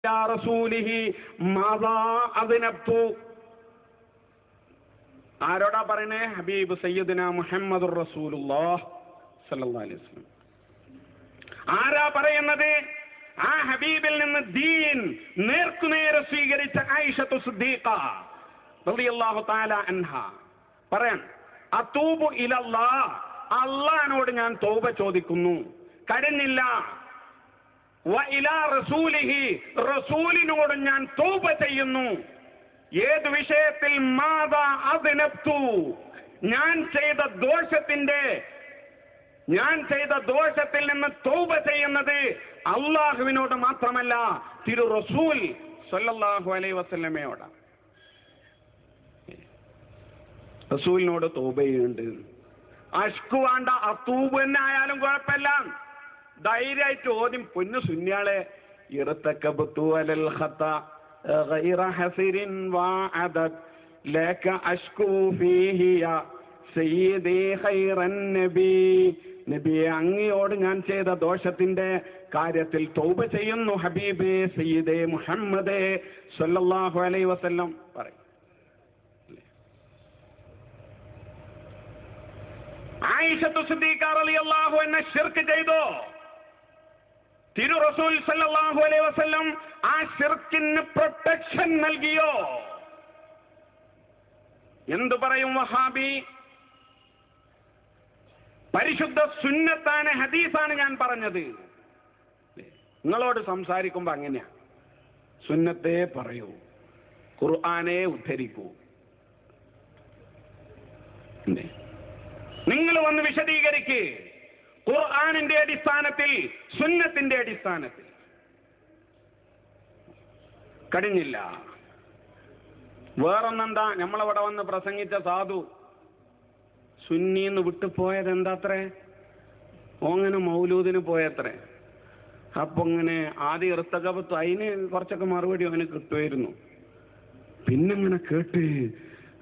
റസൂലിഹി മാദാ അദ്നബ്തു. ആരോടാ പറയണേ? ഹബീബ് സയ്യിദുനാ മുഹമ്മദുർ റസൂലുള്ളാഹി സ്വല്ലല്ലാഹു അലൈഹി വസല്ലം. ആരാ പറയുന്നത്? ആ ഹബീബിൽ നിന്ന് ദീൻ നേർക്കുനേരെ സ്വീകരിച്ച ആയിഷത്തു സിദ്ദീഖ റളിയല്ലാഹു തആല അൻഹ പറയാൻ, അതൂബു ഇലല്ലാഹ്, അല്ലാഹുവോട് ഞാൻ തൗബ ചോദിക്കുന്നു, കഴിഞ്ഞില്ല. വ ഇലാ റസൂലിഹി, റസൂലിനോട് ഞാൻ തൗബ ചെയ്യുന്നു. ഏത് വിഷയത്തിൽ? മാദാ അദ്നബ്തു, ഞാൻ ചെയ്ത ദോഷത്തിൽ നിന്ന് തൗബ ചെയ്യുന്നത് അള്ളാഹുവിനോട് മാത്രമല്ല, തിരു റസൂൽ സല്ലല്ലാഹു അലൈഹി വസല്ലമയോടാണ്. റസൂലിനോട് തൗബ ചെയ്യുന്നുണ്ട്. അഷ്കു വേണ്ട, അത്തൂബ് തന്നെ ആയാലും കുഴപ്പമില്ല, ധൈര്യമായിട്ട് ഓദ്യം. പൊന്നു സുന്യാളെ, ഇർതകബതു അലൽ ഖത ഗൈറ ഹസിരിൻ വഅദദ് ലക അഷ്കു ഫീഹി യാ സയ്യിദി ഖൈറൻ നബി. നബിയെ, അങ്ങയോട് ഞാൻ ചെയ്ത ദോഷത്തിന്റെ കാര്യത്തിൽ തൗബ ചെയ്യുന്നു ഹബീബേ സയ്യിദേ മുഹമ്മദേ സ്വല്ലല്ലാഹു അലൈഹി വസല്ലം പറയും. ആയിഷത്തു സിദ്ദീഖ റളിയല്ലാഹു അൻഹ ശിർക്ക് ചെയ്തു. തിരു റസൂൽ സല്ലല്ലാഹു അലൈഹി വസല്ലം ആ ശിർക്കിന് പ്രൊട്ടക്ഷൻ നൽകിയോ? എന്തു പറയും വഹാബി? പരിശുദ്ധ സുന്നത്താണ്, ഹദീസാണ് ഞാൻ പറഞ്ഞത്. നിങ്ങളോട് സംസാരിക്കുമ്പോ അങ്ങനെയാ, സുന്നത്തെ പറയൂ, ഖുർആനെ ഉദ്ധരിക്കൂ. നിങ്ങൾ വന്ന് വിശദീകരിക്ക്, ഖുർആനിന്റെ അടിസ്ഥാനത്തിൽ, സുന്നത്തിന്റെ അടിസ്ഥാനത്തിൽ. കഴിഞ്ഞില്ല. വേറൊന്നെന്താ? നമ്മളവിടെ വന്ന് പ്രസംഗിച്ച സാധു സുന്നിന്ന് വിട്ടുപോയത് എന്താത്രേ? ഓങ്ങനെ മൗലൂദിന് പോയത്രേ. അപ്പൊ ഇങ്ങനെ ആദ്യം ഇർത്തകബത്ത്, അതിന് കുറച്ചൊക്കെ മറുപടി അവന് കിട്ടുമായിരുന്നു. പിന്നെങ്ങനെ കേട്ട്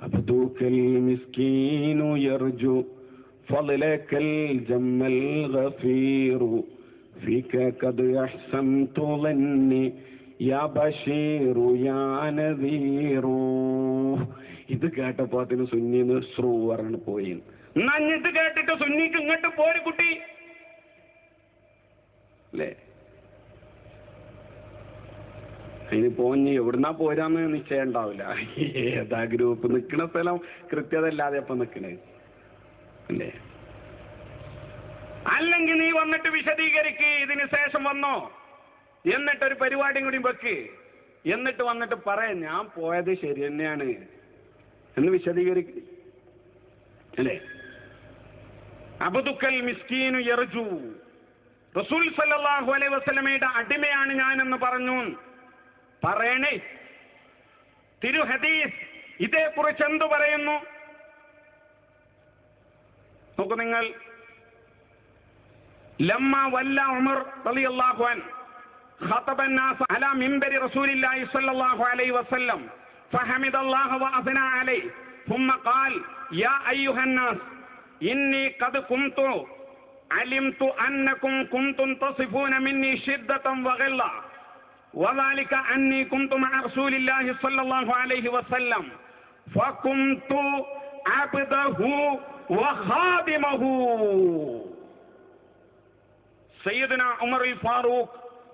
അബ്ദുക്കൽ മിസ്കീനു യർജു ഫളലകൽ ജമ്മൽ ഗഫീറു ഫീക ഖദ് അഹ്സൻതു ളന്നി യാ ബശീറു യാ നദീറു. ഇത് കേട്ടപ്പോ അതിന് സുന്നിന്ന് ശ്രൂവറാണ് പോയി. നഞ്ഞിട്ട് കേട്ടിട്ട് സുന്നിക്ക് ഇങ്ങോട്ട് പോര് കുട്ടി അല്ലേ? അതിന് പോഞ്ഞ് എവിടുന്നാ പോരാന്ന് നിശ്ചയം ഉണ്ടാവില്ല. ഏതാ ഗ്രൂപ്പ് നിൽക്കണ സ്ഥലം കൃത്യത അല്ലാതെ അപ്പൊ നിൽക്കണേ അല്ലേ? അല്ലെങ്കിൽ നീ വന്നിട്ട് വിശദീകരിക്ക്, ഇതിന് ശേഷം വന്നോ, എന്നിട്ടൊരു പരിപാടിയും കൂടി വെക്ക്, എന്നിട്ട് വന്നിട്ട് പറയാം ഞാൻ പോയത് ശരി തന്നെയാണ് എന്ന് വിശദീകരിക്ക് അല്ലേ? അബ്ദുക്കൽ മിസ്കീനു യർജു, റസൂൽ സല്ലല്ലാഹു അലൈഹി വസല്ലമയുടെ അടിമയാണ് ഞാനെന്ന് പറഞ്ഞു. പറയണേ, തിരു ഹദീസ് ഇതേക്കുറിച്ച് എന്തു പറയുന്നു നോക്കൂ നിങ്ങൾ. ലമ്മ വല്ല ഉമർ റളിയല്ലാഹു അൻഹു خطب الناس على منبر رسول الله صلى الله عليه وسلم فحمد الله وأثنى عليه ثم قال يا أيها الناس إني قد كنت علمت أنكم كنتم تصفون مني شدة وغلة وذلك أني كنت مع رسول الله صلى الله عليه وسلم فكنت عبده وخادمه. سيدنا عمر الفاروق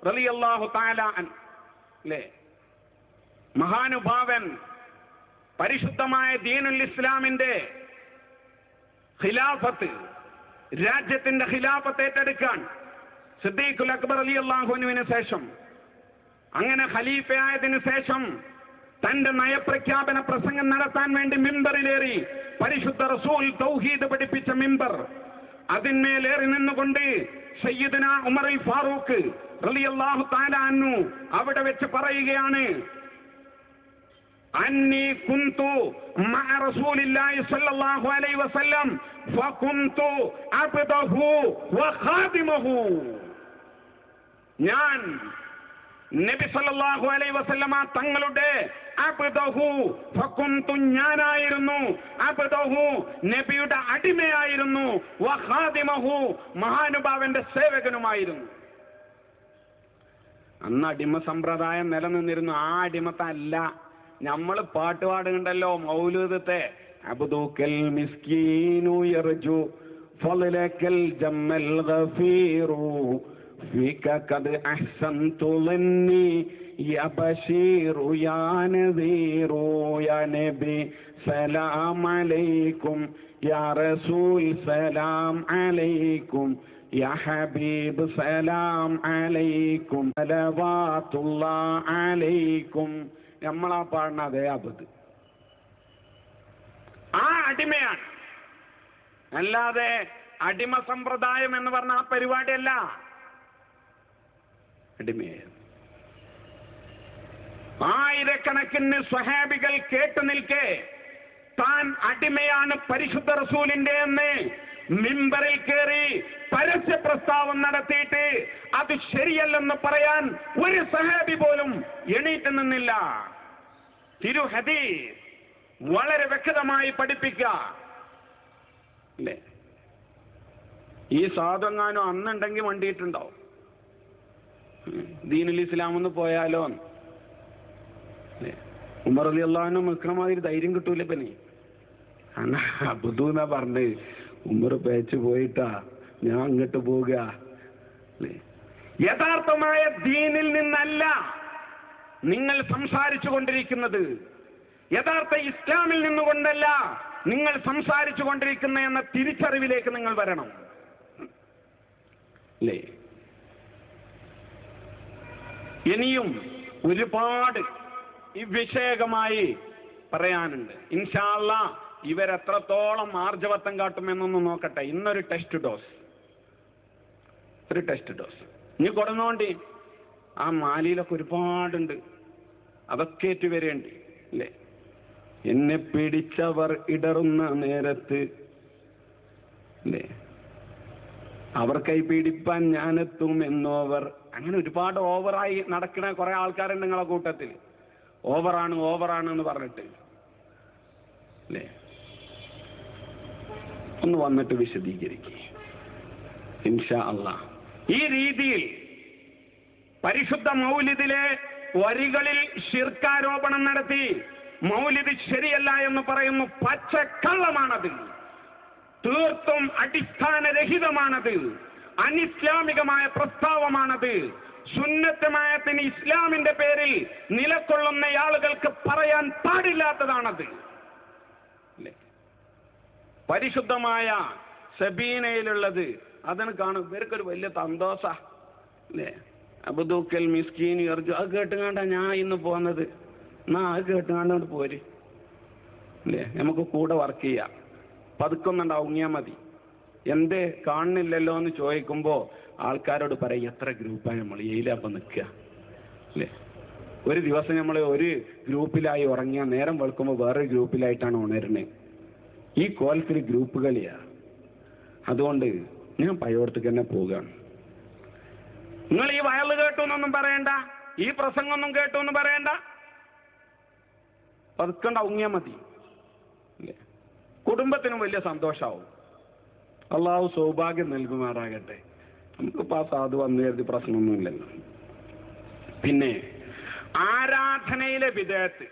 റളിയല്ലാഹു തആല അൻഹു, മഹാനുഭാവൻ, പരിശുദ്ധമായ ദീനുൽ ഇസ്ലാമിന്റെ ഖിലാഫത്ത്, രാജ്യത്തിന്റെ ഖിലാഫത്ത് ഏറ്റെടുക്കാൻ സിദ്ദീഖുൽ അക്ബർ റളിയല്ലാഹു അൻഹുവിന് ശേഷം, അങ്ങനെ ഖലീഫയായതിനു ശേഷം തന്റെ നയപ്രഖ്യാപന പ്രസംഗം നടത്താൻ വേണ്ടി മിമ്പറിലേറി, പരിശുദ്ധ റസൂൽ തൗഹീദ് പഠിപ്പിച്ച മിമ്പർ, അതിന്മേലേറി നിന്നുകൊണ്ട് സയ്യിദുനാ ഉമർ ഫാറൂഖ് റളിയല്ലാഹു തആല അൻഹു അവിടെ വെച്ച് പറയുകയാണ്, അന്നി കുന്തു മഅ റസൂലില്ലാഹി സ്വല്ലല്ലാഹു അലൈഹി വസല്ലം ഫകുന്തു അബ്ദഹു വഖാദിമഹു. ഞാൻ നബി സല്ലല്ലാഹു അലൈഹി വസല്ലമ തങ്ങളുടെ അബ്ദഹു, ഫകുന്തു ഞാനായിരുന്നു, അബ്ദഹു നബിയുടെ അടിമയായിരുന്നു, വഖാദിമഹു മഹാനുഭാവന്റെ സേവകനുമായിരുന്നു. അന്ന് അടിമ സമ്പ്രദായം നിലനിന്നിരുന്നു. ആ അടിമത്തല്ല നമ്മൾ പാട്ട് പാടുന്നുണ്ടല്ലോ മൗലൂദത്തെ, അബ്ദുക്കൽ മിസ്കീനു യർജു ഫളലക്കൽ ജമ്മൽ ഗഫീറു ഫീക ഖദ് അഹ്സൻതു ളന്നി യാ ബശീറു യാ നദീറു യാ നബി സലാം അലൈക്കും യാ റസൂൽ സലാം അലൈക്കും യാ ഹബീബ് സലാം അലൈക്കും സലവാത്തുല്ലാഹ് അലൈക്കും. നമ്മളാ പാടുന്ന അതേ അബദ് ആ അടിമയാണ്. അല്ലാതെ അടിമ സമ്പ്രദായം എന്ന് പറഞ്ഞ ആ പരിപാടിയല്ല. അടിമയാണ്. ആയിരക്കണക്കിന് സ്വഹാബികൾ കേട്ടു നിൽക്കെ താൻ അടിമയാണ് പരിശുദ്ധ റസൂലിന്റെ എന്ന് മിമ്പറിൽ കയറി പരസ്യ പ്രസ്താവം നടത്തിയിട്ട് അത് ശരിയല്ലെന്ന് പറയാൻ ഒരു സഹാബി പോലും എണീറ്റ് നിന്നില്ല. തിരു ഹദീസ് വളരെ വ്യക്തമായി പഠിപ്പിക്കുക അല്ലേ. ഈ സാധുങ്ങാനും അന്നുണ്ടെങ്കിൽ വണ്ടിയിട്ടുണ്ടാവും. ദീനുൽ ഇസ്ലാം ഒന്ന് പോയാലോ ഉമർ റളിയല്ലാഹു അൻഹു നിൽക്കണമാതിരി ധൈര്യം കിട്ടൂല. പിന്നെ അബ്ദു എന്നാ പറഞ്ഞ് ഉമർ പേച്ച് പോയിട്ടാ ഞാൻ അങ്ങോട്ട് പോവുക. യഥാർത്ഥമായ ദീനിൽ നിന്നല്ല നിങ്ങൾ സംസാരിച്ചു കൊണ്ടിരിക്കുന്നത്, യഥാർത്ഥ ഇസ്ലാമിൽ നിന്നുകൊണ്ടല്ല നിങ്ങൾ സംസാരിച്ചു കൊണ്ടിരിക്കുന്ന എന്ന തിരിച്ചറിവിലേക്ക് നിങ്ങൾ വരണം അല്ലേ. ഇനിയും ഒരുപാട് ഈ വിഷയകമായി പറയാനുണ്ട്. ഇൻഷാ അല്ലാഹ് ഇവരെത്രത്തോളം ആർജവത്വം കാട്ടുമെന്നൊന്ന് നോക്കട്ടെ. ഇന്നൊരു ടെസ്റ്റ് ഡോസ്, ഒരു ടെസ്റ്റ് ഡോസ് ഇനി കൊടുന്നോണ്ടി. ആ മാലിയിലൊക്കെ ഒരുപാടുണ്ട്, അതൊക്കെ ഏറ്റുവരേണ്ടി അല്ലേ. എന്നെ പിടിച്ചവർ ഇടറുന്ന നേരത്ത് അല്ലേ, അവർ കൈ പിടിപ്പാൻ ഞാനെത്തും എന്നോവർ. അങ്ങനെ ഒരുപാട് ഓവറായി നടക്കുന്ന കുറെ ആൾക്കാരുണ്ട് നിങ്ങളെ കൂട്ടത്തിൽ. ഓവറാണ് ഓവറാണ് എന്ന് പറഞ്ഞിട്ട് അല്ലേ. ഒന്ന് വന്നിട്ട് വിശദീകരിക്കുക ഇൻഷാ അല്ലാഹ്. ഈ രീതിയിൽ പരിശുദ്ധ മൗലിദിലെ വരികളിൽ ശിർക്കാരോപണം നടത്തി മൗലിദ് ശരിയല്ല എന്ന് പറയുന്നു. പച്ചക്കള്ളമാണത്, തീർത്തും അടിസ്ഥാനരഹിതമാണത്, അനിസ്ലാമികമായ പ്രസ്താവമാണത്. സുന്നത്തമായത്തിന് ഇസ്ലാമിന്റെ പേരിൽ നിലകൊള്ളുന്ന ആളുകൾക്ക് പറയാൻ പാടില്ലാത്തതാണത്. പരിശുദ്ധമായ സബീനയിലുള്ളത് അതിന് കാണും. ഇവർക്കൊരു വലിയ സന്തോഷ അല്ലേ. അബ്ദുക്കൽ മിസ്കീൻ യർജു അത് കേട്ടുകാണ്ട ഞാൻ ഇന്ന് പോകുന്നത്. എന്നാ അത് കേട്ടുകാണ്ട് പോര് അല്ലേ. നമുക്ക് കൂടെ വർക്ക് ചെയ്യാം. പതുക്കൊന്നുണ്ടാവുങ്ങിയാൽ മതി. എന്തേ കാണുന്നില്ലല്ലോ എന്ന് ചോദിക്കുമ്പോൾ ആൾക്കാരോട് പറയും എത്ര ഗ്രൂപ്പാണ് നമ്മൾ എയിലപ്പം നിൽക്കുക അല്ലേ. ഒരു ദിവസം നമ്മൾ ഒരു ഗ്രൂപ്പിലായി ഉറങ്ങിയാൽ നേരം വെളുക്കുമ്പോൾ വേറൊരു ഗ്രൂപ്പിലായിട്ടാണ് ഉണരുന്നത്. ഈ കോലത്തിൽ ഗ്രൂപ്പ് കളിയാ. അതുകൊണ്ട് ഞാൻ പയോടത്തേക്ക് തന്നെ പോവുകയാണ്. നിങ്ങൾ ഈ വയല് കേട്ടു എന്നൊന്നും പറയണ്ട, ഈ പ്രസംഗമൊന്നും കേട്ടു എന്ന് പറയണ്ട, പതുക്കണ്ട ഉങ്ങിയാൽ മതി അല്ലേ. കുടുംബത്തിനും വലിയ സന്തോഷമാവും. അള്ളാഹു സൗഭാഗ്യം നൽകുമാറാകട്ടെ. നമുക്കിപ്പോൾ ആ സാധു വന്നു കരുതി പ്രശ്നമൊന്നുമില്ലല്ലോ. പിന്നെ ആരാധനയിലെ വിധേയത്ത്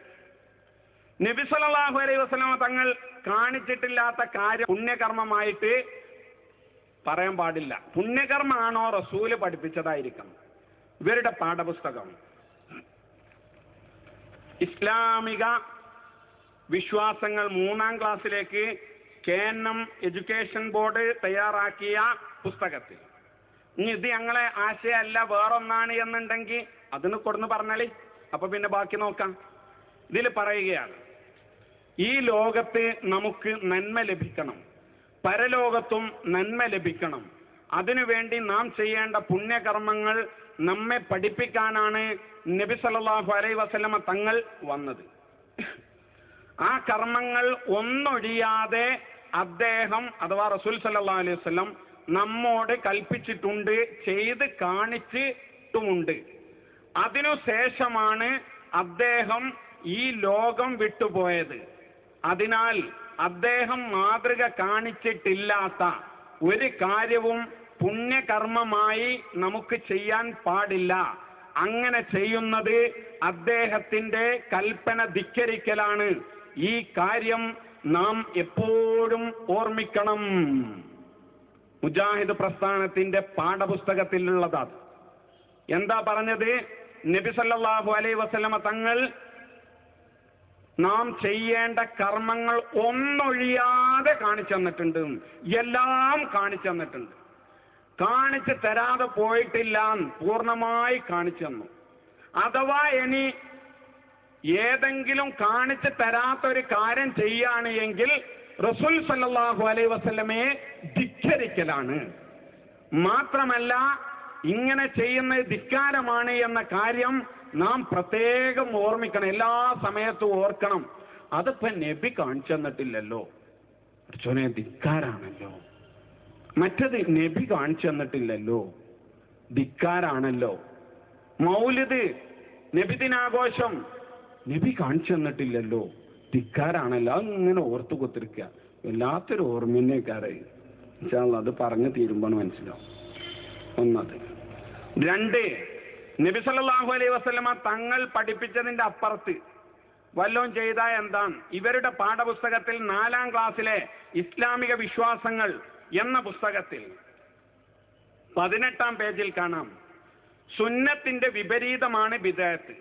നബി സല്ലല്ലാഹു അലൈഹി വസല്ലം തങ്ങൾ കാണിച്ചിട്ടില്ലാത്ത കാര്യം പുണ്യകർമ്മമായിട്ട് പറയാൻ പാടില്ല. പുണ്യകർമ്മമാണോ റസൂല് പഠിപ്പിച്ചതായിരിക്കണം. ഇവരുടെ പാഠപുസ്തകം ഇസ്ലാമിക വിശ്വാസങ്ങൾ 3ാം ക്ലാസ്സിലേക്ക് കേന്ദ്രം എഡ്യൂക്കേഷൻ ബോർഡ് തയ്യാറാക്കിയ പുസ്തകത്തിൽ ഇനി ഇത് ഞങ്ങളെ ആശയമല്ല വേറൊന്നാണ് എന്നുണ്ടെങ്കിൽ അതിന് കൊടുന്ന് പറഞ്ഞാളി, അപ്പൊ പിന്നെ ബാക്കി നോക്കാം. ഇതിൽ പറയുകയാണ്, ഈ ലോകത്ത് നമുക്ക് നന്മ ലഭിക്കണം, പരലോകത്തും നന്മ ലഭിക്കണം. അതിനുവേണ്ടി നാം ചെയ്യേണ്ട പുണ്യകർമ്മങ്ങൾ നമ്മെ പഠിപ്പിക്കാനാണ് നബി സല്ലല്ലാഹു അലൈഹി വസല്ലമ തങ്ങൾ വന്നത്. ആ കർമ്മങ്ങൾ ഒന്നൊഴിയാതെ അദ്ദേഹം അഥവാ റസൂൽ സല്ലല്ലാഹു അലൈഹി വസല്ലം നമ്മോട് കൽപ്പിച്ചിട്ടുണ്ട്, ചെയ്ത് കാണിച്ചിട്ടുമുണ്ട്. അതിനുശേഷമാണ് അദ്ദേഹം ഈ ലോകം വിട്ടുപോയത്. അതിനാൽ അദ്ദേഹം മാതൃക കാണിച്ചിട്ടില്ലാത്ത ഒരു കാര്യവും പുണ്യകർമ്മമായി നമുക്ക് ചെയ്യാൻ പാടില്ല. അങ്ങനെ ചെയ്യുന്നത് അദ്ദേഹത്തിന്റെ കൽപ്പന ധിക്കരിക്കലാണ്. ഈ കാര്യം നാം എപ്പോഴും ഓർമ്മിക്കണം. മുജാഹിദ് പ്രസ്ഥാനത്തിന്റെ പാഠപുസ്തകത്തിലുള്ളതാണ്. എന്താ പറഞ്ഞത്? നബി സല്ലല്ലാഹു അലൈഹി വസല്ലമ തങ്ങൾ നാം ചെയ്യേണ്ട കർമ്മങ്ങൾ ഒന്നൊഴിയാതെ കാണിച്ചു തന്നിട്ടുണ്ട്. എല്ലാം കാണിച്ചു തന്നിട്ടുണ്ട്. കാണിച്ചു തരാതെ പോയിട്ടില്ല, പൂർണ്ണമായി കാണിച്ചു തന്നു. അഥവാ ഇനി ഏതെങ്കിലും കാണിച്ചു തരാത്തൊരു കാര്യം ചെയ്യാണ് എങ്കിൽ റസൂൽ സല്ലല്ലാഹു അലൈഹി വസല്ലമയെ ധിക്കരിക്കലാണ്. മാത്രമല്ല, ഇങ്ങനെ ചെയ്യുന്നത് ധിക്കാരമാണ് എന്ന കാര്യം നാം പ്രത്യേകം ഓർമ്മിക്കണം. എല്ലാ സമയത്തും ഓർക്കണം. അതിപ്പോ നബി കാണിച്ചു തന്നിട്ടില്ലല്ലോ, കുറച്ചോനെ ധിക്കാരാണല്ലോ. മറ്റത് നബി കാണിച്ചു തന്നിട്ടില്ലല്ലോ, ധിക്കാരാണല്ലോ. മൗലിദ് നബിദിനാഘോഷം നബി കാണിച്ചു തന്നിട്ടില്ലല്ലോ, ധിക്കാരാണല്ലോ. അതിങ്ങനെ ഓർത്തു കൊത്തിരിക്കുക. വല്ലാത്തൊരു ഓർമ്മേക്കാരെ. ഇൻഷാ അല്ലാഹ് അത് പറഞ്ഞു തീരുമ്പോൾ മനസ്സിലാവും. ഒന്നത്. രണ്ട്, നബി സല്ലല്ലാഹു അലൈഹി വസല്ലമ തങ്ങൾ പഠിപ്പിച്ചതിന്റെ അപ്പുറത്ത് വല്ലതും ചെയ്താൽ എന്താണ്? ഇവരുടെ പാഠപുസ്തകത്തിൽ 4-ാം ക്ലാസ്സിലെ ഇസ്ലാമിക വിശ്വാസങ്ങൾ എന്ന പുസ്തകത്തിൽ 18-ാം പേജിൽ കാണാം, സുന്നത്തിന്റെ വിപരീതമാണ് ബിദ്അത്ത്,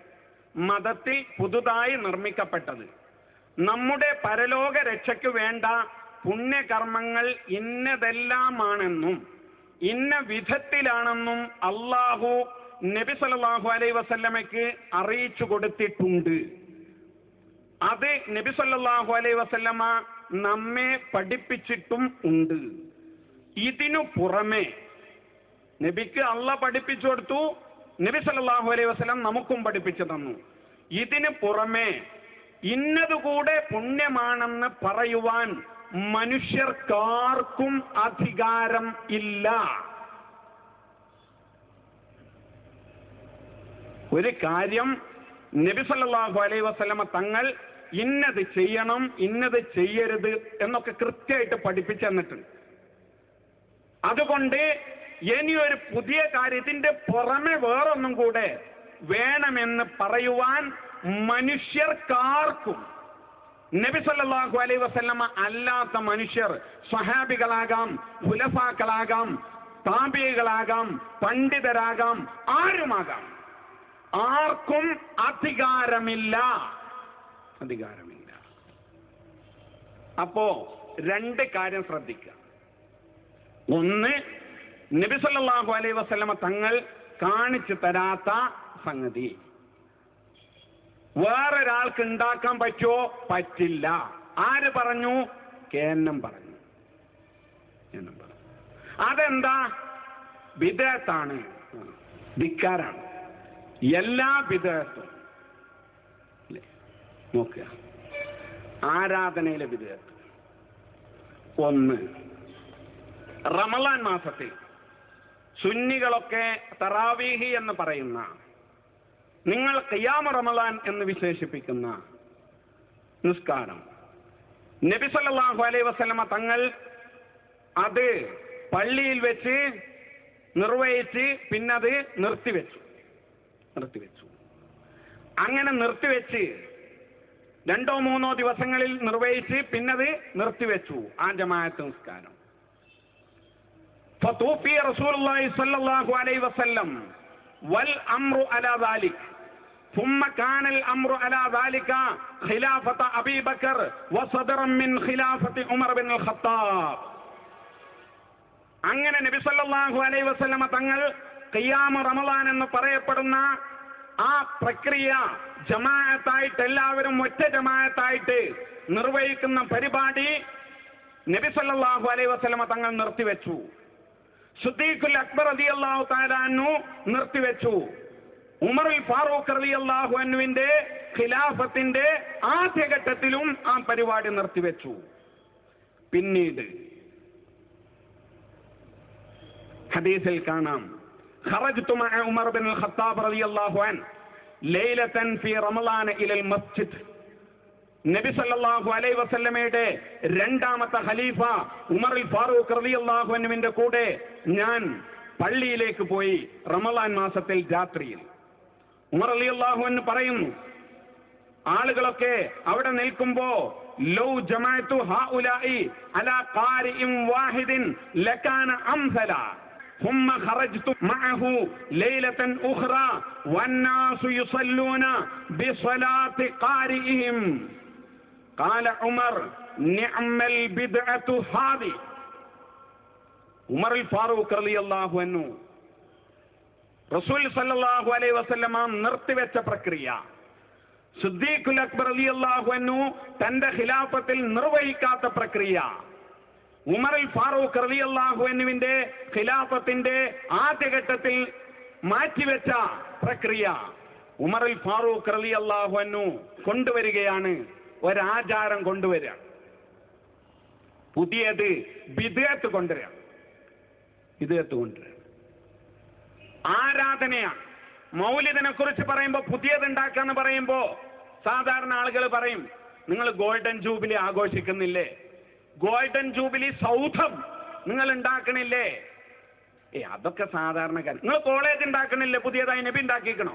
മതത്തിൽ പുതുതായി നിർമ്മിക്കപ്പെട്ടത്. നമ്മുടെ പരലോക രക്ഷയ്ക്ക് വേണ്ട പുണ്യകർമ്മങ്ങൾ ഇന്നതെല്ലാമാണെന്നും ഇന്ന വിധത്തിലാണെന്നും അള്ളാഹു നബി സല്ലല്ലാഹു അലൈഹി വസല്ലമയ്ക്ക് അറിയിച്ചു കൊടുത്തിട്ടുണ്ട്. അത് നബി സല്ലല്ലാഹു അലൈഹി വസല്ലമ നമ്മെ പഠിപ്പിച്ചിട്ടും ഉണ്ട്. ഇതിനു പുറമെ നബിക്ക് അള്ളാഹ് പഠിപ്പിച്ചു കൊടുത്തു, നബി സല്ലല്ലാഹു അലൈഹി വസല്ലം നമുക്കും പഠിപ്പിച്ചു തന്നു. ഇതിന് പുറമെ ഇന്നതുകൂടെ പുണ്യമാണെന്ന് പറയുവാൻ മനുഷ്യർക്കാർക്കും അധികാരം ഇല്ല. ഒരു കാര്യം നബി സല്ലല്ലാഹു അലൈഹി വസല്ലമ തങ്ങൾ ഇന്നത് ചെയ്യണം, ഇന്നത് ചെയ്യരുത് എന്നൊക്കെ കൃത്യമായിട്ട് പഠിപ്പിച്ചു തന്നിട്ടുണ്ട്. അതുകൊണ്ട് ഇനി ഒരു പുതിയ കാര്യത്തിന്റെ പുറമെ വേറൊന്നും കൂടെ വേണമെന്ന് പറയുവാൻ മനുഷ്യർക്കാർക്കും, നബി സല്ലല്ലാഹു അലൈഹി വസല്ലമ അല്ലാത്ത മനുഷ്യർ, സ്വഹാബികളാകാം, ഖുലഫാക്കളാകാം, താബിഈകളാകാം, പണ്ഡിതരാകാം, ആരുമാകാം, ആർക്കും അധികാരമില്ല. അപ്പോ രണ്ട് കാര്യം ശ്രദ്ധിക്കുക. ഒന്ന്, നബി സല്ലല്ലാഹു അലൈഹി വസല്ലമ തങ്ങൾ കാണിച്ചു തരാത്ത സംഗതി വേറൊരാൾക്ക് ഉണ്ടാക്കാൻ പറ്റുമോ? പറ്റില്ല. ആര് പറഞ്ഞു? കേന്നം പറഞ്ഞു. അതെന്താ? ബിദ്അത്താണ്, ധിക്കാരാണ്. എല്ലാ ബിദ്അത്തും നോക്കുക. ആരാധനയിലെ ബിദ്അത്ത്. ഒന്ന്, റമളാൻ മാസത്തിൽ സുന്നികളൊക്കെ തറാവീഹ് എന്ന് പറയുന്ന, നിങ്ങൾ ഖിയാമ റമളാൻ എന്ന് വിശേഷിപ്പിക്കുന്ന നിസ്കാരം നബി സല്ലല്ലാഹു അലൈഹി വസല്ലമ തങ്ങൾ അത് പള്ളിയിൽ വെച്ച് നിർവഹിച്ച് പിന്നത് നിർത്തിവെച്ചു. അങ്ങനെ നിർത്തിവെച്ച് 2-3 ദിവസങ്ങളിൽ നിർവഹിച്ച് പിന്നത് നിർത്തിവെച്ചു ആ ജമാഅത്ത് നിസ്കാരം. ഫതൂഫി റസൂലുള്ളാഹി സ്വല്ലല്ലാഹു അലൈഹി വസല്ലം വൽ അംറു അലാ ദാലിക ثم كان الامر على ذلك خلافه ابي بكر وصدرا من خلافه عمر بن الخطاب. അങ്ങനെ നബി സല്ലല്ലാഹു അലൈഹി വസല്ലമ തങ്ങൾ ഖിയാമ റമളാൻ എന്ന് പറയപ്പെടുന്ന ആ പ്രക്രിയ ജമാഅത്തായിട്ട്, എല്ലാവരും ഒറ്റ ജമാഅത്തായിട്ട് നിർവഹിക്കുന്ന പരിപാടി നബി സല്ലല്ലാഹു അലൈഹി വസല്ലമ തങ്ങൾ നിർത്തിവെച്ചു. സിദ്ദീഖുൽ അക്ബർ റളിയല്ലാഹു തആല അൻഹു നിർത്തിവെച്ചു. ഉമറുൽ ഫാറൂഖ് റളിയല്ലാഹു അൻഹുവിന്റെ ഖിലാഫത്തിന്റെ ആദ്യഘട്ടത്തിലും ആ പരിപാടി നിർത്തിവെച്ചു. പിന്നീട് ഹദീസിൽ കാണാം, ഖറജ്തു മഅ ഉമർ ബിൻ ഖത്താബ് റളിയല്ലാഹു അൻഹു ലൈലതൻ ഫീ റമളാൻ ഇലൽ മസ്ജിദ്. നബി സല്ലല്ലാഹു അലൈഹി വസല്ലമയുടെ രണ്ടാമത്തെ ഖലീഫ ഉമറുൽ ഫാറൂഖ് റളിയല്ലാഹു അൻഹുവിന്റെ കൂടെ ഞാൻ പള്ളിയിലേക്ക് പോയി റമളാൻ മാസത്തിൽ രാത്രിയിൽ. ഉമർ റളിയല്ലാഹു അൻഹു പറയുന്നു, ആളുകളൊക്കെ അവിടെ നിൽക്കുമ്പോ ലൗ ജമഅതു ഹൗലാഇ അലാ ഖാരിഇൻ വാഹിദിൻ ലകാന അംസല ثم خرجت معه ليلة أخرى والناس يصلون بصلاة قارئهم قال عمر نعم البدعة هذه. ഉമർ ഫാറൂഖ് റളിയല്ലാഹു അൻഹു റസൂൽ സല്ലല്ലാഹു അലൈഹി വസല്ലമ നിർത്തിവെച്ച പ്രക്രിയ സിദ്ദീഖുൽ അക്ബർ റളിയല്ലാഹു അൻഹു തന്റെ ഖിലാഫത്തിൽ നിർവഹിക്കാത്ത പ്രക്രിയ, ഉമർ ഫാറൂഖ് റളിയല്ലാഹു അൻഹുവിന്റെ ഖിലാഫത്തിന്റെ ആദ്യഘട്ടത്തിൽ മാറ്റിവെച്ച പ്രക്രിയ ഉമർ ഫാറൂഖ് റളിയല്ലാഹു അൻഹു കൊണ്ടുവരികയാണ്. ഒരാചാരം കൊണ്ടുവരിക, പുതിയത് ബിദ്അത്ത് കൊണ്ടുവരിക. ബിദ്അത്ത് കൊണ്ടുവരിക ആരാധനയാണ്. മൗലിദിനെ കുറിച്ച് പറയുമ്പോൾ പുതിയത് ഉണ്ടാക്കാന്ന് പറയുമ്പോൾ സാധാരണ ആളുകൾ പറയും, നിങ്ങൾ ഗോൾഡൻ ജൂബിലി ആഘോഷിക്കുന്നില്ലേ, ഗോൾഡൻ ജൂബിലി സൗധം നിങ്ങൾ ഉണ്ടാക്കണില്ലേ? അതൊക്കെ സാധാരണക്കാരൻ. നിങ്ങൾ കോളേജ് ഉണ്ടാക്കണില്ലേ, പുതിയതായി നബി ഉണ്ടാക്കിക്കണോ?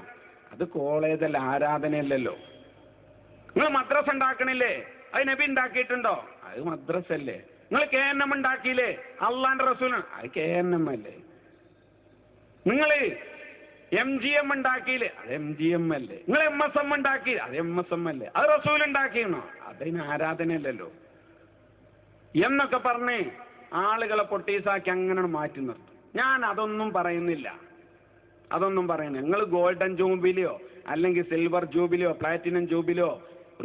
അത് കോളേജല്ല, ആരാധനയല്ലല്ലോ. നിങ്ങൾ മദ്രസ ഉണ്ടാക്കണില്ലേ, അത് നബി ഉണ്ടാക്കിയിട്ടുണ്ടോ? അത് മദ്രസ അല്ലേ. നിങ്ങൾ KNM ഉണ്ടാക്കിയില്ലേ, അള്ളാന്റെ റസൂലാണ്, അത് KNM അല്ലേ. നിങ്ങൾ MGM ഉണ്ടാക്കിയില്ലേ, അത് MGM അല്ലേ. നിങ്ങൾ MSM ഉണ്ടാക്കിയില്ലേ, അത് MSM അല്ലേ. അത് റസൂൽ ഉണ്ടാക്കിയെന്നോ? അതിന് ആരാധനയല്ലല്ലോ എന്നൊക്കെ പറഞ്ഞ് ആളുകളെ പൊട്ടീസാക്കി അങ്ങനെ മാറ്റി നിർത്തും. ഞാൻ അതൊന്നും പറയുന്നില്ല, നിങ്ങൾ ഗോൾഡൻ ജൂബിലിയോ അല്ലെങ്കിൽ സിൽവർ ജൂബിലിയോ പ്ലാറ്റിനം ജൂബിലിയോ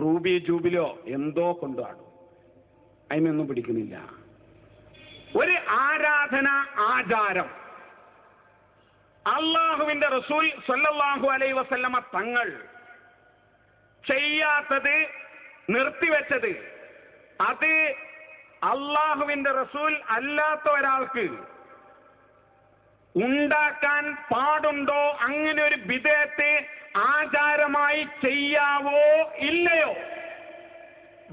റൂബി ജൂബിലിയോ എന്തോ കൊണ്ടുപോകും, അതിനൊന്നും പിടിക്കുന്നില്ല. ഒരു ആരാധന ആചാരം അള്ളാഹുവിന്റെ റസൂൽ സ്വല്ലല്ലാഹു അലൈഹി വസല്ലമ തങ്ങൾ ചെയ്യാത്തത്, നിർത്തിവെച്ചത്, അത് അള്ളാഹുവിന്റെ റസൂൽ അല്ലാത്ത ഒരാൾക്ക് ഉണ്ടാക്കാൻ പാടുണ്ടോ? അങ്ങനെ ഒരു ബിദ്അത്ത് ആചാരമായി ചെയ്യാവോ ഇല്ലയോ?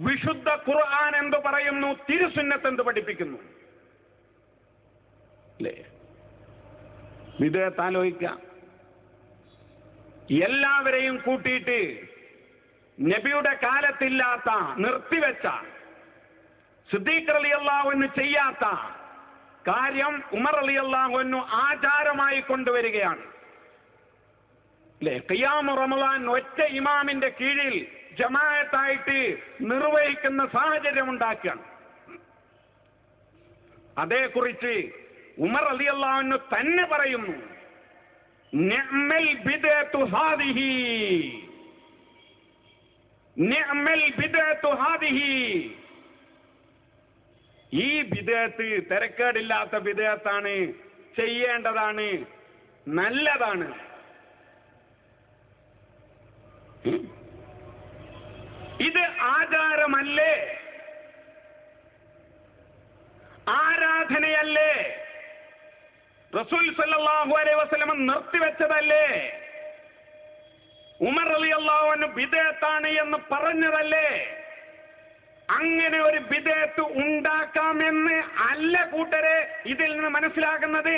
വിശുദ്ധ ഖുർആൻ എന്തു പറയുന്നു, തിരുസുന്നത്ത് എന്ത് പഠിപ്പിക്കുന്നു? അല്ലേ? ബിദ്അത്ത് ആലോചിക്കുക. എല്ലാവരെയും കൂട്ടിയിട്ട് നബിയുടെ കാലത്തില്ലാത്ത, നിർത്തിവെച്ച, സിദ്ദീഖ് റളിയല്ലാഹു അൻഹു ചെയ്യാത്ത കാര്യം ഉമർ റളിയല്ലാഹു അൻഹു ആചാരമായി കൊണ്ടുവരികയാണ്. അല്ലേ? ഖിയാമു റമളാൻ ഒറ്റ ഇമാമിന്റെ കീഴിൽ ജമാഅത്തായിട്ട് നിർവഹിക്കുന്ന സാഹചര്യം ഉണ്ടാക്കുകയാണ്. അതേക്കുറിച്ച് ഉമർ റളിയല്ലാഹു അൻഹു തന്നെ പറയുന്നു, നിഅ്മൽ ബിദ്അത്തു ഹാദിഹി, നിഅ്മൽ ബിദ്അത്തു ഹാദിഹി. ഈ ബിദ്അത്ത് തിരക്കേടില്ലാത്ത ബിദ്അത്താണ്, ചെയ്യേണ്ടതാണ്, നല്ലതാണ്. ഇത് ആചാരമല്ലേ, ആരാധനയല്ലേ, റസൂൽ സല്ലല്ലാഹു അലൈഹി വസല്ലം നിർത്തിവെച്ചതല്ലേ, ഉമർ റളിയല്ലാഹു അൻഹു ബിദ്അത്താണ് എന്ന് പറഞ്ഞതല്ലേ? അങ്ങനെ ഒരു ബിദ്അത്ത് ഉണ്ടാക്കാമെന്ന് അല്ല കൂട്ടരെ ഇതിൽ നിന്ന് മനസ്സിലാകുന്നത്.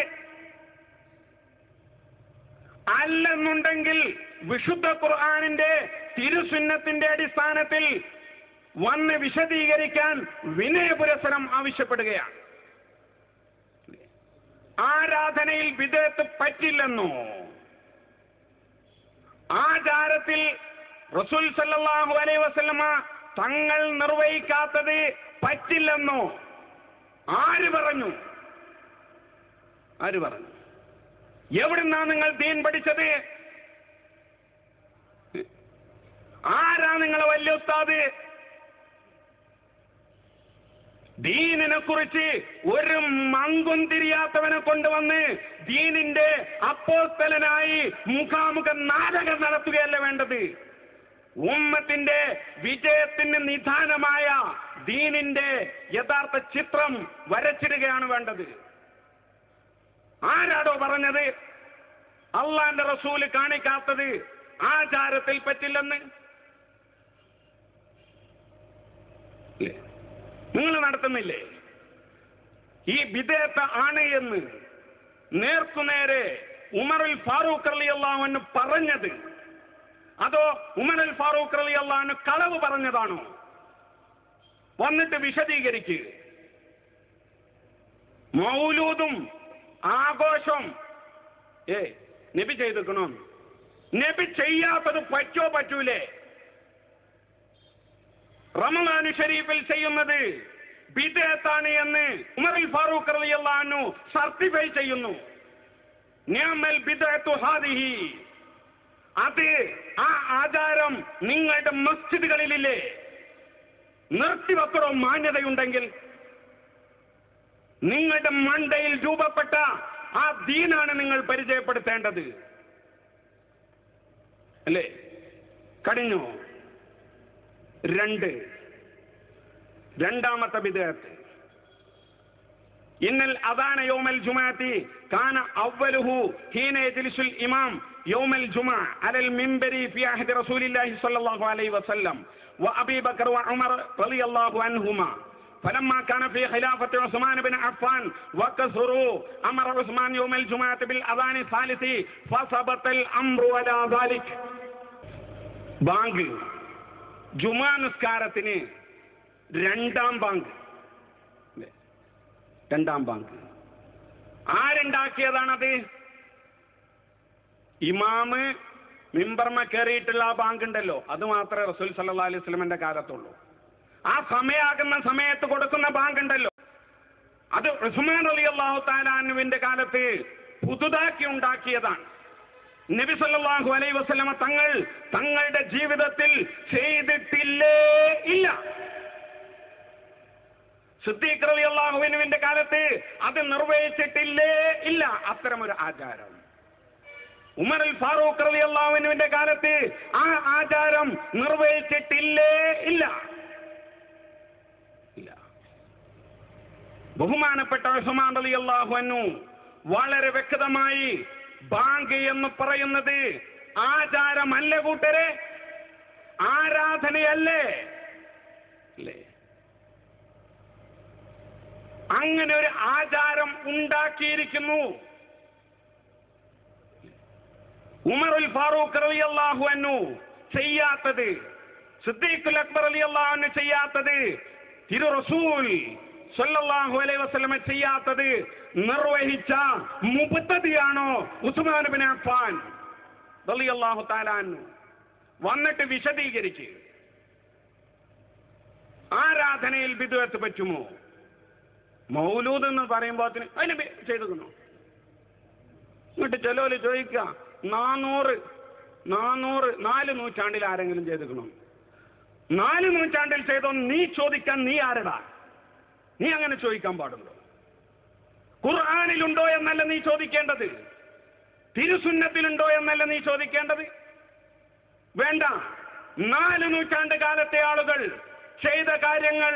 അല്ലെന്നുണ്ടെങ്കിൽ വിശുദ്ധ ഖുർആനിന്റെ തിരുസുന്നത്തിന്റെ അടിസ്ഥാനത്തിൽ വന്ന് വിശദീകരിക്കാൻ വിനയപുരസരം ആവശ്യപ്പെടുകയാണ്. ആരാധനയിൽ ബിദ്അത്ത് പറ്റില്ലെന്നോ, ആചാരത്തിൽ റസൂൽ സല്ലല്ലാഹു അലൈഹി വസല്ലമ തങ്ങൾ നിർവഹിക്കാത്തത് പറ്റില്ലെന്നോ ആര് പറഞ്ഞു? എവിടുന്നാ നിങ്ങൾ ദീൻ പഠിച്ചത്? ആരാ നിങ്ങളെ വലിയ ഉസ്താദ്? ദീനിനെ കുറിച്ച് ഒരു മങ്കും തിരിയാത്തവനെ കൊണ്ടുവന്ന് ദീനിന്റെ അപ്പോസ്തലനായി മുഖാമുഖം നാടകം നടത്തുകയല്ല വേണ്ടത്. ഉമ്മത്തിന്റെ വിജയത്തിന് നിദാനമായ ദീനിന്റെ യഥാർത്ഥ ചിത്രം വരച്ചിടുകയാണ് വേണ്ടത്. ആരാടോ പറഞ്ഞത് അള്ളാന്റെ റസൂല് കാണിക്കാത്തത് ആചാരത്തിൽ പറ്റില്ലെന്ന്? നിങ്ങൾ നടത്തുന്നില്ലേ? ഈ ബിദ്അത്ത് ആണ് എന്ന് നേർക്കുനേരെ ഉമറുൽ ഫാറൂഖ് റളിയല്ലാഹു അൻഹു പറഞ്ഞത് അതോ ഉമർ അൽ ഫാറൂഖ് റളിയല്ലാഹു അൻഹു കളവ് പറഞ്ഞതാണോ? വന്നിട്ട് വിശദീകരിക്കുക. മൗലൂദും ആഘോഷം നബി ചെയ്തിക്കണോ? നബി ചെയ്യാത്തത് പറ്റൂലേ? റമളാൻ ഷരീഫിൽ ചെയ്യുന്നത് ബിദ്അത്താണ് എന്ന് ഉമർ അൽ ഫാറൂഖ് റളിയല്ലാഹു അൻഹു സർട്ടിഫൈ ചെയ്യുന്നു. നിഅമൽ ബിദ്അത്തു ഹാദിഹി, അത് ആ ആചാരം നിങ്ങളുടെ മസ്ജിദുകളിലില്ലേ? നിർത്തിവെക്കണോ മാന്യതയുണ്ടെങ്കിൽ? നിങ്ങളുടെ മണ്ടയിൽ രൂപപ്പെട്ട ആ ദീനാണ് നിങ്ങൾ പരിചയപ്പെടുത്തേണ്ടത് അല്ലേ? കഴിഞ്ഞു. രണ്ടാമത്തെ ബിദ്അത്ത്, ഇന്നൽ അദാന യൗമൽ ജുമുഅത്തി കാന അവ്വലുഹു ഹീന യജ്ലിസുൽ ഇമാം യൗമൽ ജുമുഅ അലൽ മിംബരി ഫി അഹദി റസൂലില്ലാഹി സ്വല്ലല്ലാഹു അലൈഹി വസല്ലം വഅബീ ബക്കർ വഉമർ റളിയല്ലാഹു അൻഹുമാ فلما كان في خلافة عثمان بن عفان وكثروا أمر عثمان يوم الجمعة بالأذان الثالث فثبت الأمر على ذلك. ബാങ്ക് ജുമാ നിസ്കാരത്തിന് രണ്ടാം ബാങ്ക് ആരുണ്ടാക്കിയതാണത്? ഇമാമ് മിമ്പർമ കയറിയിട്ടുള്ള ആ ബാങ്ക് ഉണ്ടല്ലോ, അത് മാത്രമേ റസൂൽ സല്ലല്ലാഹു അലൈഹി വസല്ലമയുടെ കാലത്തുള്ളൂ. ആ സമയാകുന്ന സമയത്ത് കൊടുക്കുന്ന ബാങ്ക് ഉണ്ടല്ലോ, അത് ഉസ്മാൻ റളിയല്ലാഹു തആല അൻഹുവിന്റെ കാലത്ത് പുതുതാക്കി ഉണ്ടാക്കിയതാണ്. നബി സല്ലല്ലാഹു അലൈഹി വസല്ലമ തങ്ങളുടെ ജീവിതത്തിൽ ചെയ്തിട്ടില്ലേ ഇല്ല. സിദ്ദീഖ് റളിയല്ലാഹു അൻഹുവിന്റെ കാലത്ത് അത് നിർവഹിച്ചിട്ടില്ലേ ഇല്ല അത്തരമൊരു ആചാരം. ഉമർ അൽ ഫാറൂഖ് റളിയല്ലാഹു അൻഹുവിന്റെ കാലത്ത് ആ ആചാരം നിർവഹിച്ചിട്ടില്ലേ ഇല്ല. ബഹുമാനപ്പെട്ട ഉസ്മാൻ റളിയല്ലാഹു അൻഹു വളരെ വ്യക്തമായി ബാങ്ക് എന്ന് പറയുന്നത് ആചാരമല്ല കൂട്ടരെ, ആരാധനയല്ലേ? അങ്ങനെ ഒരു ആചാരം ഉണ്ടാക്കിയിരിക്കുന്നു. ഉമർ അൽ ഫാറൂഖ് റളിയല്ലാഹു അൻഹു ചെയ്യാത്തത്, സിദ്ദീഖുൽ അക്ബർ റളിയല്ലാഹു അൻഹു ചെയ്യാത്തത്, തിരു റസൂൽ സല്ലല്ലാഹു അലൈഹി വസല്ലമ ചെയ്യാത്തത് നിർവഹിച്ച മുബ്തദിയാണോ ഉസ്മാൻ ഇബ്നു അഫ്ഫാൻ റളിയല്ലാഹു തആല അൻഹു? വന്നിട്ട് വിശദീകരിക്കുക. ആരാധനയിൽ ബിദ്അത്ത് പറ്റുമോ? മൗലൂദ് എന്ന് പറയുമ്പോൾ അതിന് ചെയ്തിരിക്കണോ? എന്നിട്ട് ചിലവര് ചോദിക്കുക, 400 നൂറ്റാണ്ടിൽ ആരെങ്കിലും ചെയ്തിരിക്കണോ? 4 നൂറ്റാണ്ടിൽ ചെയ്തോ നീ ചോദിക്കാൻ നീ ആരടാ? നീ അങ്ങനെ ചോദിക്കാൻ പാടുണ്ടോ? ഖുർആനിലുണ്ടോ എന്നല്ല നീ ചോദിക്കേണ്ടത്, തിരുസുന്നത്തിലുണ്ടോ എന്നല്ല നീ ചോദിക്കേണ്ടത്. വേണ്ട, 4 നൂറ്റാണ്ട് കാലത്തെ ആളുകൾ ചെയ്ത കാര്യങ്ങൾ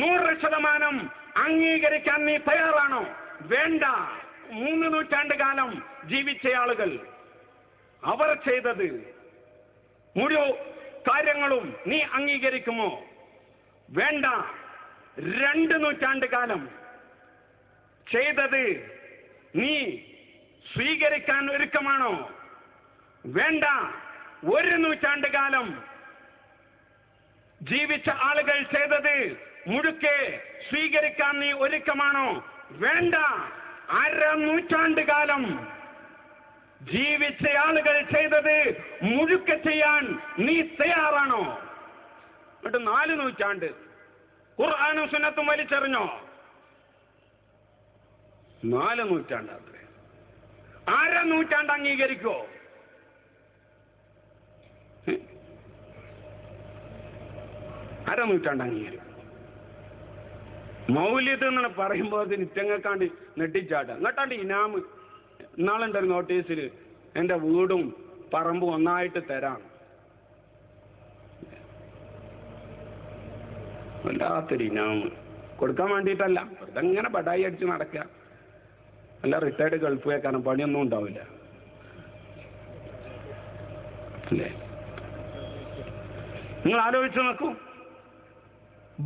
100% അംഗീകരിക്കാൻ നീ തയ്യാറാണോ? വേണ്ട. 3 നൂറ്റാണ്ട് കാലം ജീവിച്ച ആളുകൾ അവർ ചെയ്തത് മുഴുവൻ കാര്യങ്ങളും നീ അംഗീകരിക്കുമോ? വേണ്ട. 2 നൂറ്റാണ്ട് കാലം ചെയ്തത് നീ സ്വീകരിക്കാൻ ഒരുക്കമാണോ? വേണ്ട. 1 നൂറ്റാണ്ട് കാലം ജീവിച്ച ആളുകൾ ചെയ്തത് മുഴുക്കെ സ്വീകരിക്കാൻ നീ ഒരുക്കമാണോ? വേണ്ട. 1/2 നൂറ്റാണ്ട് കാലം ജീവിച്ച ആളുകൾ ചെയ്തത് മുഴുക്കെ ചെയ്യാൻ നീ തയ്യാറാണോ? എന്നിട്ട് 4 നൂറ്റാണ്ട് ഖുർആനും സുന്നത്തും വലിച്ചെറിഞ്ഞോ? 4 നൂറ്റാണ്ട് അത്രേ. 1/2 നൂറ്റാണ്ട് അംഗീകരിക്കോ? 1/2 നൂറ്റാണ്ട് അംഗീകരിക്കും. മൗലിദ് എന്ന് പറയുമ്പോൾ അത് നിത്യങ്ങൾക്കാണ്ട് നെട്ടിച്ചാട്ട എന്നിട്ടാണ്ട് ഇനാമ്. ഇന്നാളുണ്ടൊരു നോട്ടീസിൽ എൻ്റെ വീടും പറമ്പും ഒന്നായിട്ട് തരാം. വല്ലാത്തൊരു ഇനാമ് കൊടുക്കാൻ വേണ്ടിയിട്ടല്ല, വെറുതെ ഇങ്ങനെ ബടായി അടിച്ച് നടക്കുക. അല്ല റിട്ടയർഡ് ഗൾഫ് വെക്കാനും പണിയൊന്നും ഉണ്ടാവില്ല അല്ലേ? നിങ്ങൾ ആലോചിച്ച് നോക്കൂ.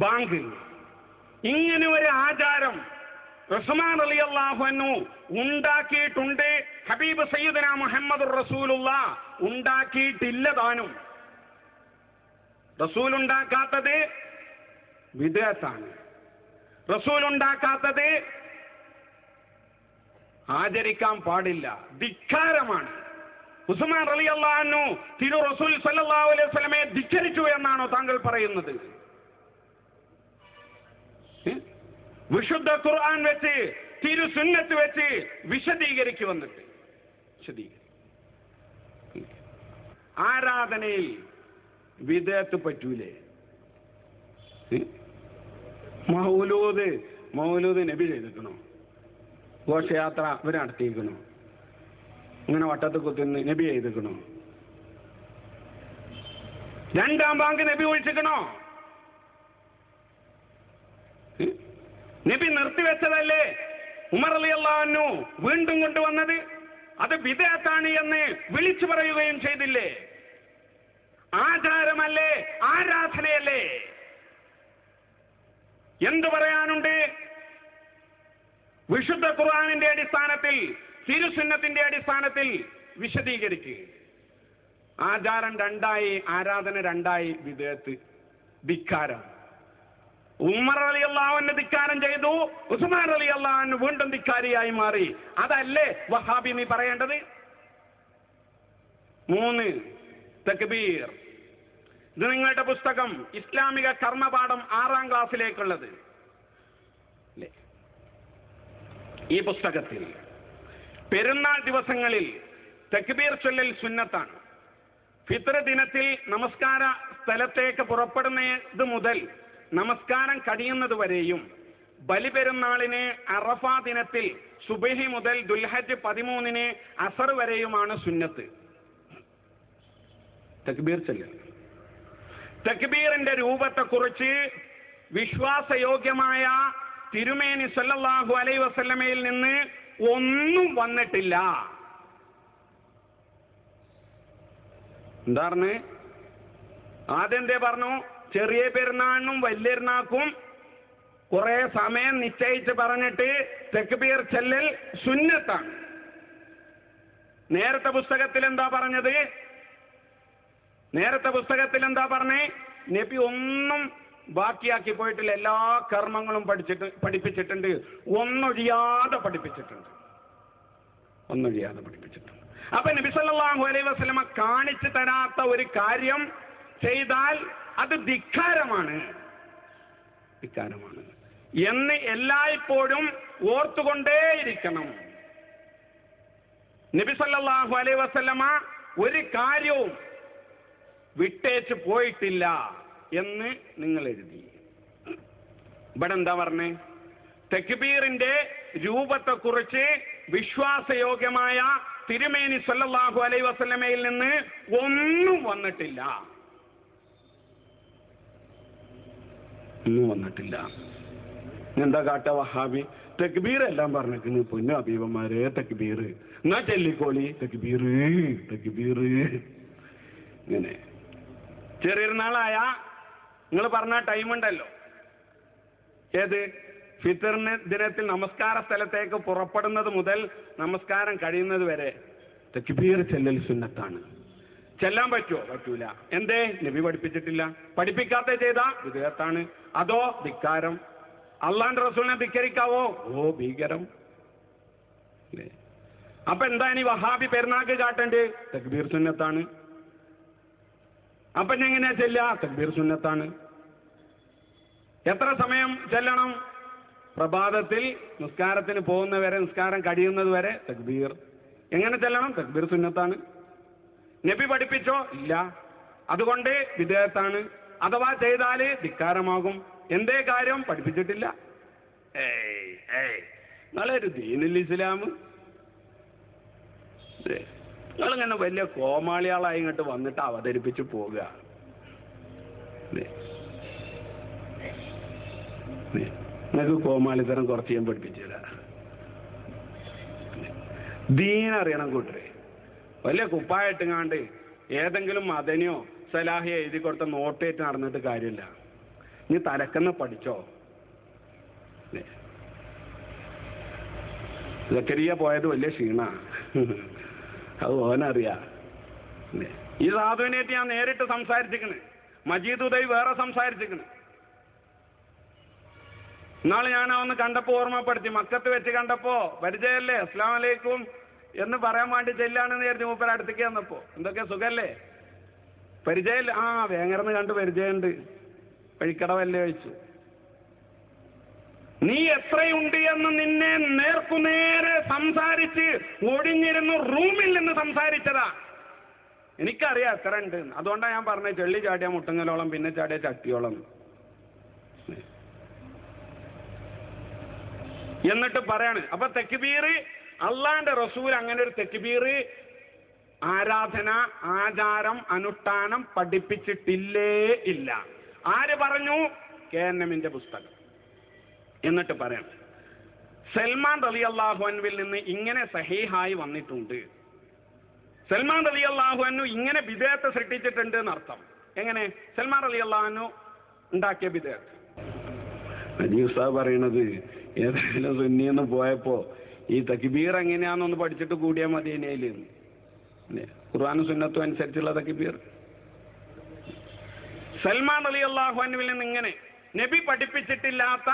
ബാങ്ക് ഇങ്ങനെ ഒരു ആചാരം ഉസ്മാൻ റളിയല്ലാഹു അൻഹു ഉണ്ടാക്കിയിട്ടുണ്ട്. ഹബീബ് സയ്യിദുന മുഹമ്മദുർ റസൂലുള്ളാഹ് ഉണ്ടാക്കിയിട്ടില്ല താനും. റസൂൽ ഉണ്ടാക്കാത്തത് ബിദ്അത്താണ്. റസൂൽ ഉണ്ടാക്കാത്തത് ആചരിക്കാൻ പാടില്ല, ധിക്കാരമാണ്. ഉസ്മാൻ റളിയല്ലാഹു അൻഹു തിരു റസൂൽ സല്ലല്ലാഹു അലൈഹി വസല്ലമയെ ധിക്കരിച്ചു എന്നാണോ താങ്കൾ പറയുന്നത്? വിശുദ്ധ ഖുർആൻ വെച്ച് തിരു സുന്നത്ത് വെച്ച് വിശദീകരിക്കു വന്നിട്ട് ആരാധനയിൽ വിദഅത്ത് പറ്റൂലേ? മൗലൂദ് നബി ചെയ്തിക്കണോ? ഘോഷയാത്ര ഇവർ നടത്തിയിരിക്കണോ? ഇങ്ങനെ വട്ടത്ത് കുത്തുന്ന നബി ചെയ്തിക്കണോ? രണ്ടാം ബാങ്ക് നബി വിളിച്ചിക്കണോ? നബി നിർത്തിവെച്ചതല്ലേ ഉമർ റളിയല്ലാഹു അൻഹു വീണ്ടും കൊണ്ടുവന്നത്? അത് ബിദ്അത്താണ് എന്ന് വിളിച്ചു പറയുകയും ചെയ്തില്ലേ? ആചാരമല്ലേ, ആരാധനയല്ലേ? എന്തു പറയാനുണ്ട്? വിശുദ്ധ ഖുർആനിന്റെ അടിസ്ഥാനത്തിൽ, തിരുസുന്നത്തിന്റെ അടിസ്ഥാനത്തിൽ വിശദീകരിക്കുക. ആചാരം രണ്ടായി, ആരാധന രണ്ടായി, ബിദ്അത്ത്, ധിക്കാരം. ഉമർ റളിയല്ലാഹു അൻഹു ധിക്കാരം ചെയ്തു, ഉസ്മാൻ റളിയല്ലാഹു അൻഹു വീണ്ടും ധിക്കാരിയായി മാറി. അതല്ലേ വഹാബി നീ പറയേണ്ടത്? 3 തക്ബീർ. ഇത് നിങ്ങളുടെ പുസ്തകം ഇസ്ലാമിക കർമ്മപാഠം 6ാം ക്ലാസ്സിലേക്കുള്ളത്. ഈ പുസ്തകത്തിൽ പെരുന്നാൾ ദിവസങ്ങളിൽ തക്ബീർ ചൊല്ലൽ സുന്നത്താണ്. ഫിത്ർ ദിനത്തിൽ നമസ്കാര സ്ഥലത്തേക്ക് പുറപ്പെടുന്നത് മുതൽ നമസ്കാരം കഴിയുന്നത് വരെയും, ബലിപെരുന്നാളിന് അറഫ ദിനത്തിൽ സുബഹി മുതൽ ദുൽഹജ്ജ് 13-ന് അസർ വരെയുമാണ് സുന്നത്ത്. തക്ബീർ ചൊല്ലൽ. തക്ബീറിന്റെ രൂപത്തെക്കുറിച്ച് വിശ്വാസയോഗ്യമായ തിരുമേനി സല്ലല്ലാഹു അലൈഹി വസല്ലമയിൽ നിന്ന് ഒന്നും വന്നിട്ടില്ല. എന്താ പറഞ്ഞ്? ആദ്യം എന്തേ പറഞ്ഞു? ചെറിയ പെരുന്നാളിനും വലിയ പെരുന്നാൾക്കും കുറെ സമയം നിശ്ചയിച്ച് പറഞ്ഞിട്ട് തക്ബീർ ചൊല്ലൽ സുന്നത്താണ്. നേരത്തെ പുസ്തകത്തിൽ എന്താ പറഞ്ഞത്? നേരത്തെ പുസ്തകത്തിൽ എന്താ പറഞ്ഞേ? നബി ഒന്നും ബാക്കിയാക്കി പോയിട്ടില്ല. എല്ലാ കർമ്മങ്ങളും പഠിപ്പിച്ചിട്ടുണ്ട്. ഒന്നൊഴിയാതെ പഠിപ്പിച്ചിട്ടുണ്ട്. അപ്പൊ നബി സല്ലല്ലാഹു അലൈഹി വസല്ലമ കാണിച്ചു തരാത്ത ഒരു കാര്യം ചെയ്താൽ അത് ധിക്കാരമാണ് എന്ന് എല്ലായ്പ്പോഴും ഓർത്തുകൊണ്ടേയിരിക്കണം. നബി സല്ലല്ലാഹു അലൈഹി വസല്ലമ ഒരു കാര്യവും വിട്ടേച്ച് പോയിട്ടില്ല എന്ന് നിങ്ങൾ എഴുതി. ഇവിടെ എന്താ പറഞ്ഞേ? തക്ബീറിന്റെ രൂപത്തെക്കുറിച്ച് വിശ്വാസയോഗ്യമായ തിരുമേനി സല്ലല്ലാഹു അലൈഹി വസല്ലമയിൽ നിന്ന് ഒന്നും വന്നിട്ടില്ല. എന്താ കാട്ട വഹാബി? തക്ബീർ എല്ലാം പറഞ്ഞിരിക്കുന്നു. പൊന്നു അബീബന്മാരെ, തക്ബീർ എന്നാ ചെല്ലിക്കോളി, തക്ബീർ. ഇങ്ങനെ ചെറിയൊരുനാളായ നിങ്ങൾ പറഞ്ഞ ടൈമുണ്ടല്ലോ, ഏത്? ഫിത്റിന് ദിനത്തിൽ നമസ്കാര സ്ഥലത്തേക്ക് പുറപ്പെടുന്നത് മുതൽ നമസ്കാരം കഴിയുന്നത് വരെ തക്ബീർ ചെല്ലൽ സുന്നത്താണ്. ചെല്ലാൻ പറ്റുമോ? പറ്റൂല. എന്തേ? നബി പഠിപ്പിച്ചിട്ടില്ല. പഠിപ്പിക്കാത്ത ചെയ്താ വിദേഹത്താണ്. അതോ ധിക്കാരം. അള്ളാന്റെ റസൂലിനെ ധിക്കരിക്കാവോ? ഓ ഭീകരം. അപ്പൊ എന്താ ഇനി വഹാബി പെരുന്നാക്ക് കാട്ടേണ്ടത്? തക്ബീർ സുന്നത്താണ്. അപ്പൊ എങ്ങനെയാ ചെല്ലുക? തക്ബീർ സുന്നത്താണ്. എത്ര സമയം ചെല്ലണം? പ്രഭാതത്തിൽ നിസ്കാരത്തിന് പോകുന്നവരെ, നിസ്കാരം കഴിയുന്നത് വരെ തക്ബീർ. എങ്ങനെ ചെല്ലണം? തക്ബീർ സുന്നത്താണ്. നബി പഠിപ്പിച്ചോ? ഇല്ല. അതുകൊണ്ട് വിദേഹത്താണ്. അഥവാ ചെയ്താല് ധിക്കാരമാകും. എന്തേ കാര്യം? പഠിപ്പിച്ചിട്ടില്ല. നിങ്ങളൊരു ദീനുൽ ഇസ്ലാം, നിങ്ങളിങ്ങനെ വലിയ കോമാളിയാളായി ഇങ്ങോട്ട് വന്നിട്ട് അവതരിപ്പിച്ച് പോകുക. നിങ്ങൾക്ക് കോമാളിത്തരം കുറച്ച് ഞാൻ പഠിപ്പിച്ചു തരാം. ദീനറിയണം കൂട്ടരെ. വലിയ കുപ്പായിട്ടെങ്ങാണ്ട് ഏതെങ്കിലും മദനിയോ സലാഹിയോ എഴുതി കൊടുത്ത നോട്ടേറ്റ് നടന്നിട്ട് കാര്യമില്ല. നീ തലക്കെന്ന് പഠിച്ചോ. സക്കരിയ പോയത് വലിയ ക്ഷീണ, അത് ഓനറിയാം. ഈ സാധുവിനായിട്ട് ഞാൻ നേരിട്ട് സംസാരിച്ചിരിക്കണ്, മജീദ് ഉദയ് വേറെ സംസാരിച്ചിരിക്കണ്. ഇന്നാള് ഞാൻ ഒന്ന് കണ്ടപ്പോ ഓർമ്മപ്പെടുത്തി, മക്കത്ത് വെച്ച് കണ്ടപ്പോ പരിചയല്ലേ, അസ്സലാമു അലൈക്കും എന്ന് പറയാൻ വേണ്ടി ചെല്ലാണെന്ന് കരുതി മൂപ്പര അടുത്തേക്ക് വന്നപ്പോ, എന്തൊക്കെ സുഖല്ലേ, പരിചയമില്ല, ആ വേങ്ങരന്ന് കണ്ട് പരിചയമുണ്ട്, വഴിക്കടവല്ലേ ചോദിച്ചു. നീ എത്രയുണ്ട് എന്ന് നിന്നെ നേർക്കുനേരെ സംസാരിച്ച് ഒഴിഞ്ഞിരുന്നു റൂമിൽ നിന്ന് സംസാരിച്ചതാ. എനിക്കറിയാം എത്ര ഉണ്ട്, അതുകൊണ്ടാണ് ഞാൻ പറഞ്ഞത് ചെള്ളി ചാടിയ മുട്ടുങ്ങലോളം, പിന്നെ ചാടിയ ചട്ടിയോളം. എന്നിട്ട് പറയാണ്, അപ്പൊ തെക്ബീർ അള്ളാന്റെ റസൂൽ അങ്ങനെ ഒരു തെക്ബീർ ആരാധന ആചാരം അനുഷ്ഠാനം പഠിപ്പിച്ചിട്ടില്ലേ ഇല്ല. ആര് പറഞ്ഞു? KNMന്റെ പുസ്തകം. എന്നിട്ട് പറയണം, സൽമാൻ റളിയല്ലാഹു അൻഹുവിൽ നിന്ന് ഇങ്ങനെ സഹീഹായി വന്നിട്ടുണ്ട്. സൽമാൻ റളിയല്ലാഹു അൻഹു ഇങ്ങനെ ബിദ്അത്ത് സൃഷ്ടിച്ചിട്ടുണ്ട് എന്നർത്ഥം. എങ്ങനെ? സൽമാൻ റളിയല്ലാഹു അൻഹു ഉണ്ടാക്കിയ ബിദ്അത്ത്. അജീബ് സാഹ് പറയണത്, ഏതായാലും സുന്നിന്ന് പോയപ്പോ ഈ തക്ബീർ എങ്ങനെയാണെന്നൊന്ന് പഠിച്ചിട്ട് കൂടിയാൽ മതി. ഖുർആനും സുന്നത്തും അനുസരിച്ചുള്ള തക്ബീർ. സൽമാൻ റളിയല്ലാഹു അൻഹുവിൽ നിന്ന് ഇങ്ങനെ നബി പഠിപ്പിച്ചിട്ടില്ലാത്ത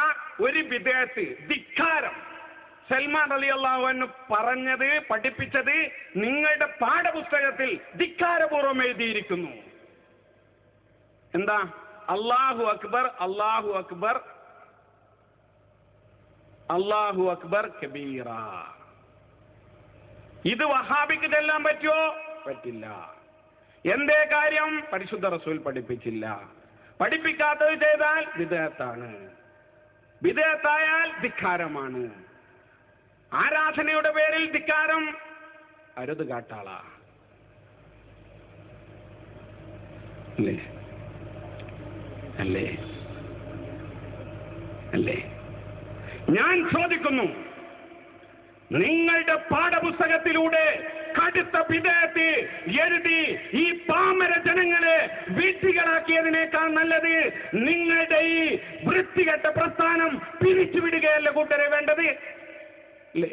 ഒരു ബിദ്അത്ത്, ധിക്കാരം സൽമാൻ റളിയല്ലാഹു അൻഹു പറഞ്ഞത് പഠിപ്പിച്ചത് നിങ്ങളുടെ പാഠപുസ്തകത്തിൽ ധിക്കാരപൂർവ്വം എഴുതിയിരിക്കുന്നു. എന്താ? അല്ലാഹു അക്ബർ അല്ലാഹു അക്ബർ അല്ലാഹു അക്ബർ കബീറ. ഇത് വഹാബിക്ക് ചെല്ലാൻ പറ്റുമോ? പറ്റില്ല. എന്തേ കാര്യം? പരിശുദ്ധ റസൂൽ പഠിപ്പിച്ചില്ല. പഠിപ്പിക്കാത്തത് ചെയ്താൽ ബിദ്അത്താണ്, ബിദ്അത്തായാൽ ധിക്കാരമാണ്. ആരാധനയുടെ പേരിൽ ധിക്കാരം അരുത് കാട്ടാളാ, അല്ലേ? അല്ലേ? അല്ലേ? ഞാൻ ചോദിക്കുന്നു, നിങ്ങളുടെ പാഠപുസ്തകത്തിലൂടെ കടുത്ത ബിദ്അത്ത് എഴുതി ഈ പാമര ജനങ്ങളെ വീഴ്ചകളാക്കിയതിനേക്കാൾ നല്ലത് നിങ്ങളുടെ ഈ വൃത്തികെട്ട പ്രസ്ഥാനം പിരിച്ചുവിടുകയല്ല കൂട്ടരെ വേണ്ടത്, അല്ലേ?